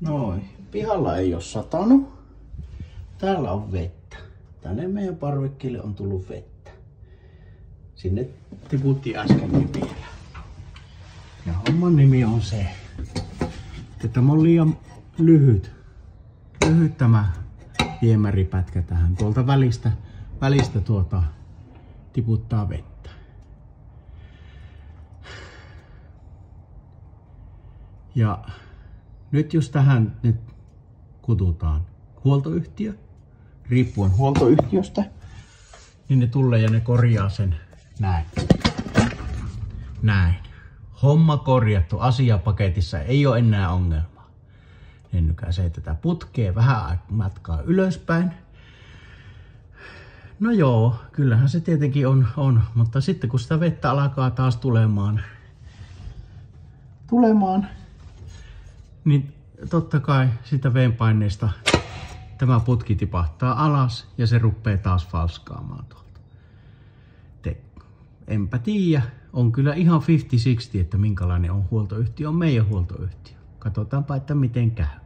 Noin. Pihalla ei ole satanut. Täällä on vettä. Tänne meidän parvekkeelle on tullut vettä. Sinne tiputti äskenkin vielä. Ja homman nimi on se, että tämä on liian lyhyt tämä viemäripätkä tähän. Tuolta välistä tiputtaa vettä. Ja nyt jos tähän nyt kututaan huoltoyhtiö, riippuen huoltoyhtiöstä, niin ne tulee ja ne korjaa sen näin. Näin. Homma korjattu, asia paketissa, ei ole enää ongelmaa. Ne nykäisee tätä putkea vähän matkaa ylöspäin. No joo, kyllähän se tietenkin on, mutta sitten kun sitä vettä alkaa taas tulemaan, niin totta kai sitä veenpaineesta tämä putki tipahtaa alas ja se rupeaa taas falskaamaan tuolta. Enpä tiedä, on kyllä ihan 50-60, että minkälainen on huoltoyhtiö, on meidän huoltoyhtiö. Katsotaanpa, että miten käy.